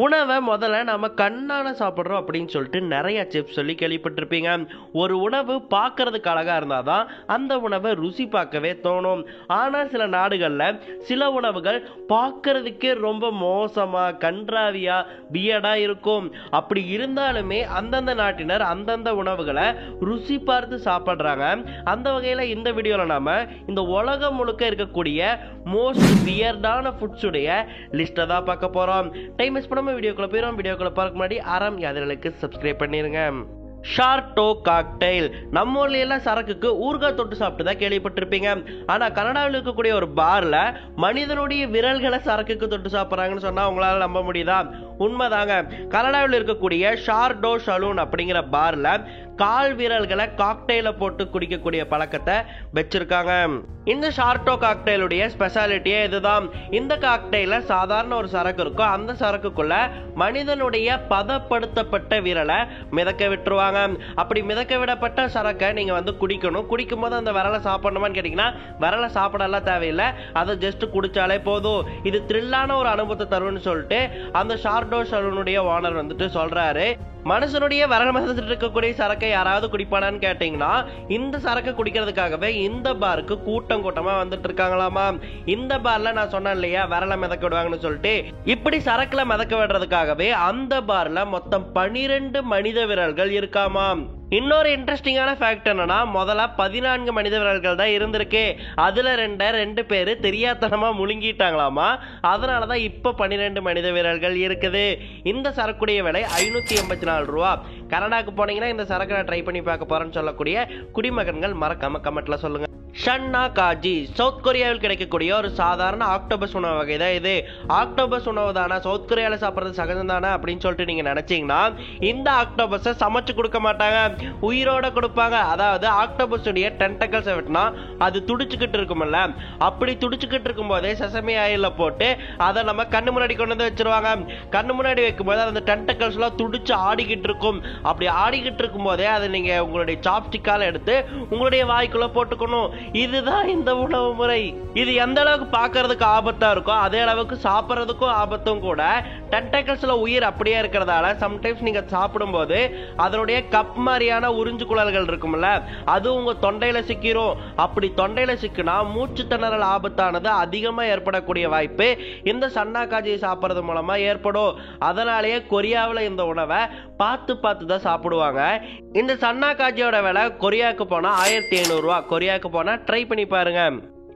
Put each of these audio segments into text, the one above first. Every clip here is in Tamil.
உணவை முதல்ல நம்ம கண்ணால சாப்பிட்றோம் அப்படின்னு சொல்லிட்டு நிறைய செஃப் சொல்லி கேள்விப்பட்டிருப்பீங்க. ஒரு உணவு பார்க்கறதுக்கு அழகா இருந்தாதான் அந்த உணவை ருசி பார்க்கவே தோணும். ஆனால் சில நாடுகளில் சில உணவுகள் பார்க்கறதுக்கே ரொம்ப மோசமா கன்றாவியா வியடா இருக்கும். அப்படி இருந்தாலுமே அந்தந்த நாட்டினர் அந்தந்த உணவுகளை ருசி பார்த்து சாப்பிட்றாங்க. அந்த வகையில் இந்த வீடியோவில் நாம இந்த உலகம் முழுக்க இருக்கக்கூடிய மோஸ்ட் வியர்டான ஃபுட்ஸுடைய லிஸ்ட்டை தான் பார்க்க போறோம். டைம் மிஸ் பண்ணாம வீடியோக்குள்ள போயிடும். வீடியோக்குள்ள பார்க்க முன்னாடி ஆரம் யாதர்களுக்கு சப்ஸ்கிரைப் பண்ணிருங்க. ஷார்டோ காக்டெயில் நம்ம ஊர்ல எல்லாம் சரக்குக்கு ஊறுகாய் தொட்டு சாப்பிட்டு தான் கேள்விப்பட்டிருப்பீங்க. ஆனா கனடாவில் இருக்கக்கூடிய ஒரு பார்ல மனிதனுடைய விரல்களை சரக்குக்கு தொட்டு சாப்பிட்றாங்கன்னு சொன்னா உங்களால நம்ப முடியுதா? உண்மைதாங்க. கனடாவில் இருக்கக்கூடிய ஷார்டோ சலூன் அப்படிங்கிற பார்ல கால் விரல்களை காக்டெயில போட்டு குடிக்கக்கூடிய பழக்கத்தை வச்சிருக்காங்க. இந்த ஷார்டோ காக்டெயிலுடைய ஸ்பெஷாலிட்டியே இதுதான். இந்த காக்டெயில சாதாரண ஒரு சரக்கு இருக்கும். அந்த சரக்குக்குள்ள மனிதனுடைய பதப்படுத்தப்பட்ட விரலை மிதக்க விட்டுருவாங்க. அப்படி மிதக்க விடப்பட்ட சரக்கை நீங்க குடிக்கணும். குடிக்கும் போது அந்த விரலை சாப்பிடணுமான்னு கேட்டீங்கன்னா விரலை சாப்பிடலாம் தேவையில்லை. அதை ஜஸ்ட் குடிச்சாலே போதும். இது த்ரில்லான ஒரு அனுபவத்தை தரும்னு சொல்லிட்டு அந்த ஷார்டோ சலூனுடைய ஓனர் சொல்றாரு. மனுஷனுடைய விரல் மிதந்துட்டு இருக்கக்கூடிய சரக்கை யாராவது குடிப்பானான்னு கேட்டீங்கன்னா இந்த சரக்கை குடிக்கிறதுக்காகவே இந்த பாருக்கு கூட்டமா வந்துட்டு இருக்காங்களாமா. இந்த பார்ல நான் சொன்னேன் இல்லையா விரலை மிதக்க விடுவாங்கன்னு சொல்லிட்டு, இப்படி சரக்குல மிதக்க விடுறதுக்காகவே அந்த பார்ல மொத்தம் 12 மனித விரல்கள் இருக்காமா. இன்னொரு இன்ட்ரெஸ்டிங்கான ஃபேக்ட் என்னன்னா முதல்ல 14 மனித விரல்கள் தான் இருந்திருக்கு. அதுல ரெண்டு பேரு தெரியாதனமா முழுங்கிட்டாங்களாமா. அதனாலதான் இப்ப 12 மனித விரல்கள் இருக்குது. இந்த சரக்குடைய விலை 584 ரூபா. கனடாக்கு போனீங்கன்னா இந்த சரக்கு ட்ரை பண்ணி பார்க்க போறேன்னு சொல்லக்கூடிய குடிமகன்கள் மறக்காம கமெண்ட்ல சொல்லுங்க. ஷன்னா காஜி சவுத் கொரியாவில் கிடைக்கக்கூடிய ஒரு சாதாரண ஆக்டோபஸ் உணவு வகை தான் இது. ஆக்டோபஸ் உணவு தானே சவுத் கொரியாவில் சாப்பிட்றது சகஜம் தானே அப்படின்னு சொல்லிட்டு நீங்க நினைச்சீங்கன்னா இந்த ஆக்டோபஸை சமைச்சு கொடுக்க மாட்டாங்க, உயிரோட கொடுப்பாங்க. அதாவது ஆக்டோபஸ் உடைய டென்டக்கல்ஸ் வெட்டினா அது துடிச்சுக்கிட்டு இருக்கும்ல, அப்படி துடிச்சுக்கிட்டு இருக்கும் போதே செசமி ஆயில போட்டு அதை நம்ம கண்ணு முன்னாடி கொண்டு வந்து வச்சிருவாங்க. கண்ணு முன்னாடி வைக்கும்போது அந்த டென்டக்கல்ஸ் எல்லாம் துடிச்சு ஆடிக்கிட்டு இருக்கும். அப்படி ஆடிக்கிட்டு இருக்கும் போதே அதை நீங்க உங்களுடைய சாப்ஸ்டிக்கால எடுத்து உங்களுடைய வாய்க்குள்ள போட்டுக்கணும். இதுதான் இந்த உணவு முறை. இது எந்த அளவுக்கு பார்க்கறதுக்கு ஆபத்தா இருக்கும் அதே அளவுக்கு சாப்பிட்றதுக்கும் ஆபத்தும் கூட. டென்டக்கல்ஸ்ல உயிர் அப்படியே இருக்கிறதால சம்டைம்ஸ் நீங்க சாப்பிடும் போது அதனுடைய கப் மாதிரியான உறிஞ்சு குழல்கள் இருக்கும்ல, அது உங்க தொண்டையில சிக்கிரும். அப்படி தொண்டையில சிக்கினா மூச்சு திணறல் ஆபத்தானது அதிகமா ஏற்படக்கூடிய வாய்ப்பு இந்த சன்னா காஜியை சாப்பிட்றது மூலமா ஏற்படும். அதனாலேயே கொரியாவில் இந்த உணவை பார்த்து தான் சாப்பிடுவாங்க. இந்த சன்னா காஜியோட விலை கொரியாவுக்கு போனா 1500 ரூபா. கொரியாவுக்கு போனா ட்ரை பண்ணி பாருங்க.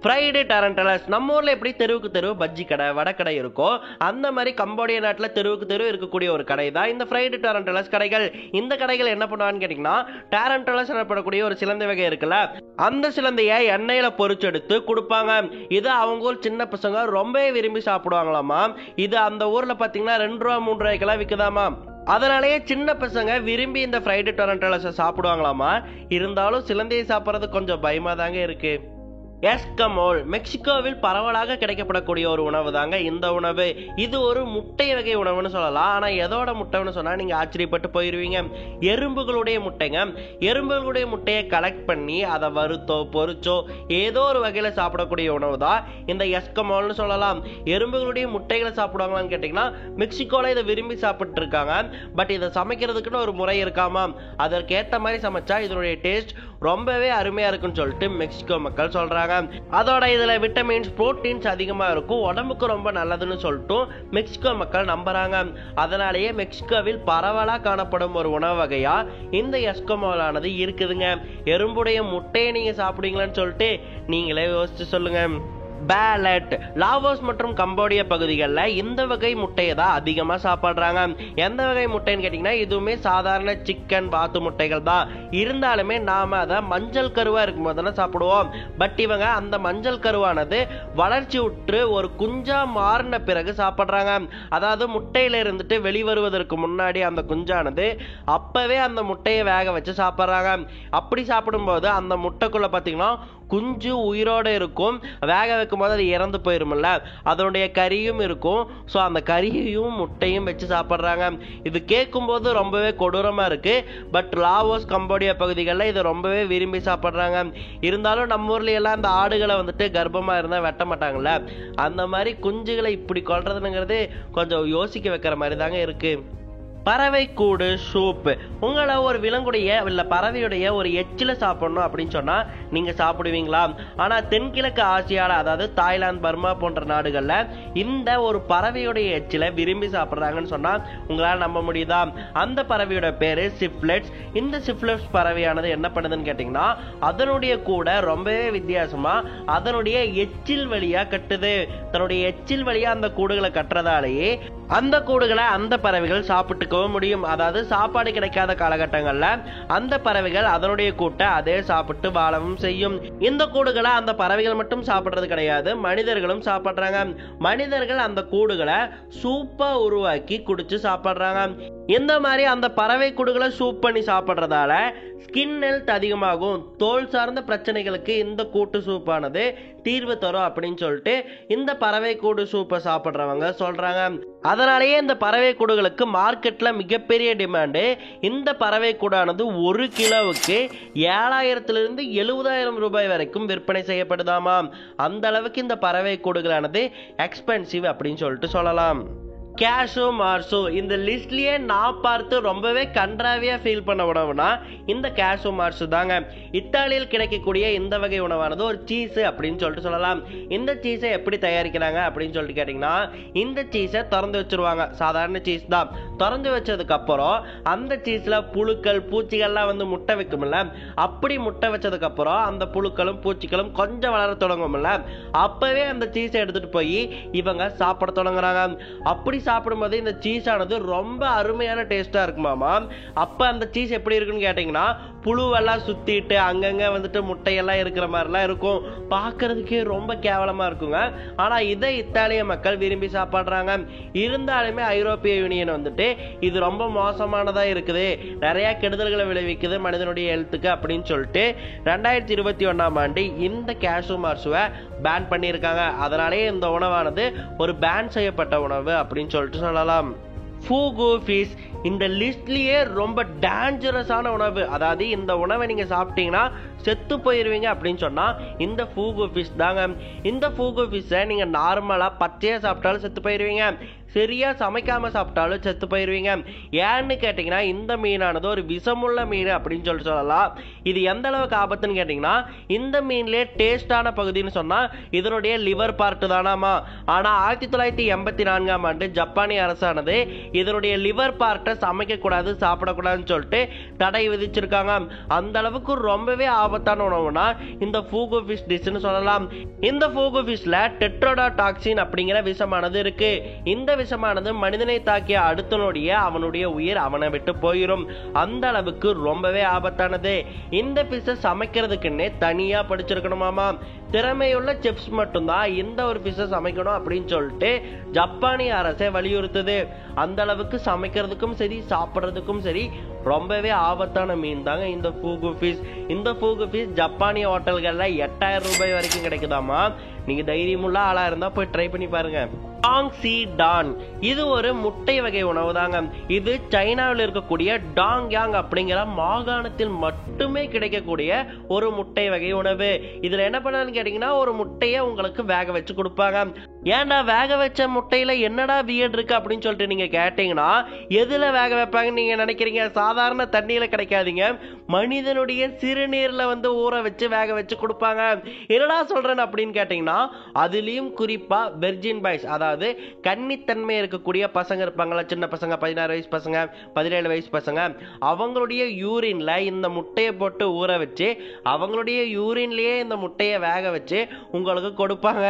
ஃப்ரைடு டரண்டலஸ் நம்ம ஊர்ல எப்படி தெருவுக்கு தெருவு பஜ்ஜி கடை வடக்கடை இருக்கும், அந்த மாதிரி கம்போடியா நாட்டில் தெருவுக்கு தெருவு இருக்கக்கூடிய ஒரு கடை தான் இந்த ஃப்ரைடு டரண்டலஸ் கடைகள். இந்த கடைகள் என்ன பண்ணுவான்னு கேட்டீங்கன்னா டரண்டலஸ் எனப்படக்கூடிய ஒரு சிலந்தை வகை இருக்குல்ல, அந்த சிலந்தையை எண்ணெயில பொரிச்செடுத்து கொடுப்பாங்க. இது அவங்க ஊர் சின்ன பசங்க ரொம்ப விரும்பி சாப்பிடுவாங்களாமா. இது அந்த ஊர்ல பாத்தீங்கன்னா 2 ரூபா 3 ரூபாய்க்கெல்லாம் விற்குதாமா. அதனாலேயே சின்ன பசங்க விரும்பி இந்த ஃப்ரைடு டொரண்டோலஸை சாப்பிடுவாங்களாமா. இருந்தாலும் சிலந்தையை சாப்பிட்றது கொஞ்சம் பயமா தாங்க இருக்கு. எஸ்கமோல் மெக்சிகோவில் பரவலாக கிடைக்கப்படக்கூடிய ஒரு உணவு தாங்க இந்த உணவு. இது ஒரு முட்டை வகை உணவுன்னு சொல்லலாம். ஆனா எதோட முட்டைன்னு சொன்னா நீங்க ஆச்சரியப்பட்டு போயிருவீங்க. எறும்புகளுடைய முட்டைங்க. எறும்புகளுடைய முட்டையை கலெக்ட் பண்ணி அதை வறுத்தோ பொரிச்சோ ஏதோ ஒரு வகையில சாப்பிடக்கூடிய உணவு தான் இந்த எஸ்கமோல்னு சொல்லலாம். எறும்புகளுடைய முட்டைகளை சாப்பிடுவாங்களான்னு கேட்டீங்கன்னா மெக்சிகோல இதை விரும்பி சாப்பிட்டு இருக்காங்க. பட் இதை சமைக்கிறதுக்குன்னு ஒரு முறை இருக்காமா. அதற்கேற்ற மாதிரி சமைச்சா இதனுடைய டேஸ்ட் ரொம்பவே அருமையா இருக்குன்னு சொல்லிட்டு மெக்சிகோ மக்கள் சொல்றாங்க. அதோட இதுல விட்டமின்ஸ் புரோட்டீன்ஸ் அதிகமா இருக்கும், உடம்புக்கு ரொம்ப நல்லதுன்னு சொல்லிட்டு மெக்சிகோ மக்கள் நம்புறாங்க. அதனாலேயே மெக்சிகோவில் பரவலா காணப்படும் ஒரு உணவு வகையா இந்த எஸ்கமோலானது இருக்குதுங்க. எறும்புடைய முட்டையை நீங்க சாப்பிடுவீங்களான்னு சொல்லிட்டு நீங்களே யோசிச்சு சொல்லுங்க. பேலட் லாவோஸ் மற்றும் கம்போடியா பகுதிகளில் இந்த வகை முட்டையை தான் அதிகமா சாப்பிடுறாங்க. எந்த வகை முட்டைன்னு கேட்டீங்கன்னா இதுவுமே சாதாரண சிக்கன் வாத்து முட்டைகள் தான். இருந்தாலுமே நாம அதை மஞ்சள் கருவா இருக்கும் போது சாப்பிடுவோம். பட் இவங்க அந்த மஞ்சள் கருவானது வளர்ச்சி உற்று ஒரு குஞ்சா மாறின பிறகு சாப்பிடுறாங்க. அதாவது முட்டையில இருந்துட்டு வெளிவருவதற்கு முன்னாடி அந்த குஞ்சானது அப்பவே அந்த முட்டையை வேக வச்சு சாப்பிடுறாங்க. அப்படி சாப்பிடும்போது அந்த முட்டைக்குள்ள பாத்தீங்கன்னா குஞ்சு உயிரோட இருக்கும். வேக வைக்கும் போது அது இறந்து போயிருமில்ல, அதனுடைய கறியும் இருக்கும். ஸோ அந்த கறியையும் முட்டையும் வச்சு சாப்பிட்றாங்க. இது கேட்கும்போது ரொம்பவே கொடூரமா இருக்கு. பட் லாவோஸ் கம்போடியா பகுதிகளில் இது ரொம்பவே விரும்பி சாப்பிட்றாங்க. இருந்தாலும் நம்ம ஊர்ல எல்லாம் இந்த ஆடுகளை வந்துட்டு கர்ப்பமா இருந்தா வெட்ட மாட்டாங்கல்ல, அந்த மாதிரி குஞ்சுகளை இப்படி கொல்றதுங்கிறது கொஞ்சம் யோசிக்க வைக்கிற மாதிரி தாங்க இருக்கு. பறவை கூடு சூப். உங்களை ஒரு விலங்குடைய இல்லை பறவையுடைய ஒரு எச்சில சாப்பிடணும் அப்படின்னு சொன்னா நீங்க சாப்பிடுவீங்களா? ஆனா தென்கிழக்கு ஆசியால, அதாவது தாய்லாந்து, பர்மா போன்ற நாடுகள்ல இந்த ஒரு பறவையுடைய எச்சில விரும்பி சாப்பிட்றாங்கன்னு சொன்னா உங்களால் நம்ப முடியுதா? அந்த பறவையோட பேரு சிப்லெட்ஸ். இந்த சிப்லெட்ஸ் பறவையானது என்ன பண்ணுதுன்னு கேட்டீங்கன்னா, அதனுடைய கூட ரொம்பவே வித்தியாசமா அதனுடைய எச்சில் வழியா கட்டுது. தன்னுடைய எச்சில் வழியா அந்த கூடுகளை கட்டுறதாலேயே அந்த கூடுகளை அந்த பறவைகள் சாப்பிட்டுக்கவும் முடியும். அதாவது சாப்பாடு கிடைக்காத காலகட்டங்கள்ல அந்த பறவைகள் அதனுடைய கூட்டை அதே சாப்பிட்டு வாழவும் செய்யும். இந்த கூடுகளை அந்த பறவைகள் மட்டும் சாப்பிடுறது கிடையாது, மனிதர்களும் சாப்பிடுறாங்க. மனிதர்கள் அந்த கூடுகளை சூப்பா உருவாக்கி குடிச்சு சாப்பிடுறாங்க. இந்த மாதிரி அந்த பறவை கூடுகளை சூப் பண்ணி சாப்பிடுறதால ஸ்கின் ஹெல்த் அதிகமாகும். தோல் சார்ந்த பிரச்சனைகளுக்கு இந்த கூட்டு சூப்பானது தீர்வு தரும் அப்படின்னு சொல்லிட்டு இந்த பறவை கூடு சூப்பை சாப்பிட்றவங்க சொல்றாங்க. அதனாலேயே இந்த பறவை கூடுகளுக்கு மார்க்கெட்ல மிகப்பெரிய டிமாண்டு. இந்த பறவை கூடானது 1 கிலோவுக்கு 7,000 70,000 ரூபாய் வரைக்கும் விற்பனை செய்யப்படுதாமா. அந்த அளவுக்கு இந்த பறவை கூடுகளானது எக்ஸ்பென்சிவ் அப்படின்னு சொல்லிட்டு சொல்லலாம். கேஷோ மார்சோ. இந்த லிஸ்ட்லயே நான் பார்த்து ரொம்பவே கன்றாவியா ஃபீல் பண்ண உணவுனா இந்த கேஷோ மார்சோ தாங்க. இத்தாலியில் கிடைக்கக்கூடிய இந்த வகை உணவானது ஒரு சீஸ் அப்படின்னு சொல்லிட்டு சொல்லலாம். இந்த சீஸை எப்படி தயாரிக்கிறாங்க அப்படின்னு சொல்லிட்டு கேட்டீங்கன்னா, இந்த சீஸை திறந்து வச்சிருவாங்க. சாதாரண சீஸ் தான். திறந்து வச்சதுக்கு அப்புறம் அந்த சீஸ்ல புழுக்கள் பூச்சிகள்லாம் வந்து முட்டை வைக்கும்ல, அப்படி முட்டை வச்சதுக்கு அப்புறம் அந்த புழுக்களும் பூச்சிகளும் கொஞ்சம் வளர தொடங்கும்ல, அப்பவே அந்த சீஸை எடுத்துட்டு போய் இவங்க சாப்பிட தொடங்குறாங்க. அப்படி சாப்பிடும்போது இந்த சீஸ் ஆனது ரொம்ப அருமையான டேஸ்டா இருக்குமாமா. அப்ப அந்த சீஸ் எப்படி இருக்குன்னு கேட்டீங்கன்னா, புழுவெல்லாம் சுத்திட்டு அங்கங்க வந்துட்டு முட்டையெல்லாம் இருக்கிற மாதிரிலாம் இருக்கும். பார்க்கறதுக்கே ரொம்ப கேவலமா இருக்குங்க. ஆனா இதை இத்தாலிய மக்கள் விரும்பி சாப்பிடுறாங்க. இருந்தாலுமே ஐரோப்பிய யூனியன் வந்துட்டு இது ரொம்ப மோசமானதா இருக்குது, நிறைய கெடுதல்களை விளைவிக்குது மனிதனுடைய ஹெல்த்துக்கு அப்படின்னு சொல்லிட்டு 2021ஆம் ஆண்டு இந்த கேஷோ மார்சுவை பேன் பண்ணியிருக்காங்க. அதனாலேயே இந்த உணவானது ஒரு பேன் செய்யப்பட்ட உணவு அப்படின்னு சொல்லிட்டு சொல்லலாம். ஃபூகு ஃபிஷ். இந்த லிஸ்ட்லயே ரொம்ப டேஞ்சரஸான உணவு. அதாவது இந்த உணவை நீங்க சாப்பிட்டீங்கன்னா செத்து போயிருவீங்க அப்படின்னு சொன்னா இந்த ஃபூகு ஃபிஷ் தாங்க. இந்த ஃபூகு ஃபிஷ்ஷை நீங்க நார்மலா பச்சையா சாப்பிட்டாலும் செத்து போயிருவீங்க, சரியா சமைக்காம சாப்பிட்டாலும் செத்து போயிருவீங்க. ஏன்னு கேட்டீங்கன்னா, இந்த மீனானது ஒரு விஷமுள்ள மீன் அப்படின்னு சொல்லி சொல்லலாம். இது எந்த அளவுக்கு ஆபத்துன்னு கேட்டீங்கன்னா, இந்த மீன்லயே டேஸ்டான பகுதின்னு சொன்னா இதனுடைய லிவர் பார்ட் தானாமா. ஆனா 1984ஆம் ஆண்டு ஜப்பானிய அரசானது இதனுடைய லிவர் பார்ட்டை சமைக்க கூடாது, சாப்பிடக்கூடாதுன்னு சொல்லிட்டு தடை விதிச்சிருக்காங்க. அந்த அளவுக்கு ரொம்பவே ஆபத்தான உணவுனா இந்த ஃபூகு ஃபிஷ் டிஷ்னு சொல்லலாம். இந்த ஃபூகு ஃபிஷ்ல டெட்ரோடாடாக்சின் அப்படிங்கிற விஷமானது இருக்கு. இந்த விஷமானது மனிதனை தாக்கிய அடுத்த நொடியே அவனுடைய உயிர் அவனை விட்டு போயிடும். அந்த அளவுக்கு ரொம்பவே ஆபத்தானது. இந்த ஃபிஷ்ஷை சமைக்கிறதுக்குன்னே தனியா படிச்சிருக்கணுமாமா. திறமையுள்ள செஃப்ஸ் மட்டும்தான் இந்த ஒரு ஃபிஷ்ஷை சமைக்கணும் அப்படின்னு சொல்லிட்டு ஜப்பானிய அரசை வலியுறுத்துது. அந்த அளவுக்கு சமைக்கிறதுக்கும் சரி சாப்பிட்றதுக்கும் சரி ரொம்பவே ஆபத்தான மீன் தாங்க இந்த ஃபூகு ஃபிஷ். இந்த ஃபூகு ஃபிஷ் ஜப்பானிய ஹோட்டல்கள்ல 8,000 ரூபாய் வரைக்கும் கிடைக்குதாமா. நீங்க தைரியமுள்ள ஆளா இருந்தா போய் ட்ரை பண்ணி பாருங்க. டாங் சி டான். இது ஒரு முட்டை வகை உணவு தாங்க. இது சைனாவில் இருக்கக்கூடிய டாங் யாங் அப்படிங்கிற மாகாணத்தில் மட்டுமே கிடைக்கக்கூடிய ஒரு முட்டை வகை உணவு. இதுல என்ன பண்ணான்னு கேட்டீங்கன்னா, ஒரு முட்டையை உங்களுக்கு வேக வச்சு கொடுப்பாங்க. ஏன்டா வேக வச்ச முட்டையில என்னடா வியர்ட் இருக்கு அப்படின்னு சொல்லிட்டு நீங்க கேட்டீங்கன்னா, எதுல வேக வைப்பாங்கன்னு நீங்க நினைக்கிறீங்க? சாதாரண தண்ணியில கிடைக்காதீங்க, மனிதனுடைய சிறுநீர்ல வந்து ஊற வச்சு வேக வச்சு கொடுப்பாங்க. என்னடா சொல்றேன் அப்படின்னு கேட்டீங்கன்னா, அதுலயும் குறிப்பா வெர்ஜின் பாய்ஸ், அதாவது கன்னித்தன்மை இருக்கக்கூடிய பசங்க இருப்பாங்களா, சின்ன பசங்க, 16 வயசு பசங்க, 17 வயசு பசங்க, அவங்களுடைய யூரின்ல இந்த முட்டையை போட்டு ஊற வச்சு அவங்களுடைய யூரின்லயே இந்த முட்டையை வேக வச்சு உங்களுக்கு கொடுப்பாங்க.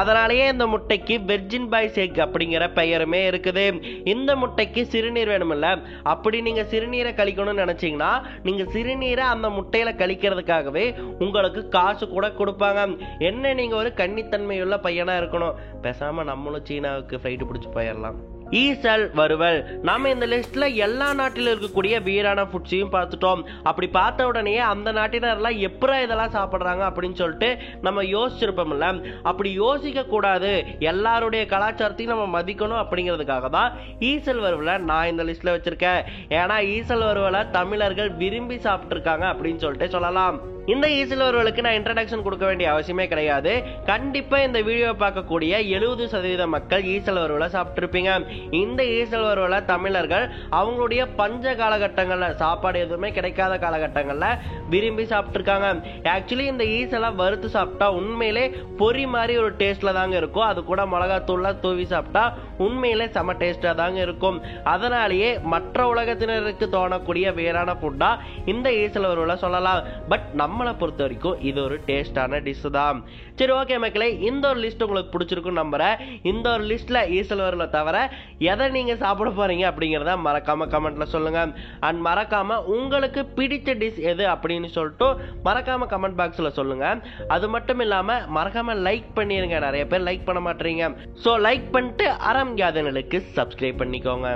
அதனாலேயே இந்த முட்டைக்கு வெர்ஜின் பாய்ஸ் எக் அப்படிங்கிற பெயருமே இருக்குது. இந்த முட்டைக்கு சிறுநீர் வேணுமில்ல, அப்படி நீங்க சிறுநீரை கழிக்கணும்னு நினைச்சீங்கன்னா நீங்க சிறுநீரை அந்த முட்டையில கழிக்கிறதுக்காகவே உங்களுக்கு காசு கூட கொடுப்பாங்க. என்ன, நீங்க ஒரு கன்னித்தன்மையுள்ள பையனா இருக்கணும். பேசாம நம்மளும் சீனாவுக்கு ஃப்ளைட் பிடிச்சி போயிடலாம். ஈசல் வறுவல். நாம இந்த லிஸ்ட்ல எல்லா நாட்டில இருக்கக்கூடிய வீரான ஃபுட்ஸையும் பார்த்துட்டோம். அப்படி பார்த்த உடனே அந்த நாட்டினர்லாம் எப்பரா இதெல்லாம் சாப்பிடுறாங்க அப்படின்னு சொல்லிட்டு நம்ம யோசிச்சிருப்போம்ல. அப்படி யோசிக்க கூடாது, எல்லாருடைய கலாச்சாரத்தையும் நம்ம மதிக்கணும் அப்படிங்கிறதுக்காக தான் ஈசல் வறுவலை நான் இந்த லிஸ்ட்ல வச்சிருக்கேன். ஏன்னா ஈசல் வறுவலை தமிழர்கள் விரும்பி சாப்பிட்டு இருக்காங்க அப்படின்னு சொல்லிட்டு சொல்லலாம். இந்த ஈசல் வறுவலுக்கு நான் இன்ட்ரடக்ஷன் கொடுக்க வேண்டிய அவசியமே கிடையாது. கண்டிப்பா இந்த வீடியோ பார்க்கக்கூடிய 70% மக்கள் ஈசல் வறுவலை சாப்பிட்டு இருப்பீங்க. இந்த ஈசல் வறுவலை தமிழர்கள் அவங்களுடைய பஞ்ச காலகட்டங்கள்ல, சாப்பாடு எதுவுமே கிடைக்காத காலகட்டங்கள்ல விரும்பி சாப்பிட்டு இருக்காங்க. ஆக்சுவலி இந்த ஈசலை வறுத்து சாப்பிட்டா உண்மையிலே பொரி மாதிரி ஒரு டேஸ்ட்ல தாங்க இருக்கும். அது கூட மிளகாத்தூள்ல தூவி சாப்பிட்டா உண்மையிலே செம டேஸ்டா தாங்க இருக்கும். அதனாலேயே மற்ற உலகத்தினருக்கு தோணக்கூடிய வேறான ஃபுட்டா இந்த ஈசல் வறுவலை சொல்லலாம். பட் நம்மளை பொறுத்த வரைக்கும் இது ஒரு டேஸ்டான டிஷ் தான். சரி, ஓகே மக்களே, இந்த ஒரு லிஸ்ட் உங்களுக்கு பிடிச்சிருக்கும் நம்புறேன். இந்த ஒரு லிஸ்ட்ல ஈசல் வறுவலை தவிர எதை நீங்க சாப்பிட போறீங்க அப்படிங்கறத மறக்காம கமெண்ட்ல சொல்லுங்க. அண்ட் மறக்காம உங்களுக்கு பிடிச்ச டிஷ் எது அப்படின்னு சொல்லிட்டு மறக்காம கமெண்ட் பாக்ஸ்ல சொல்லுங்க. அது மட்டும் இல்லாம மறக்காம லைக் பண்ணிருங்க. நிறைய பேர் லைக் பண்ண மாட்டீங்க. சோ லைக் பண்ணிட்டு அறம் யாதனலுக்கு சப்ஸ்கிரைப் பண்ணிக்கோங்க.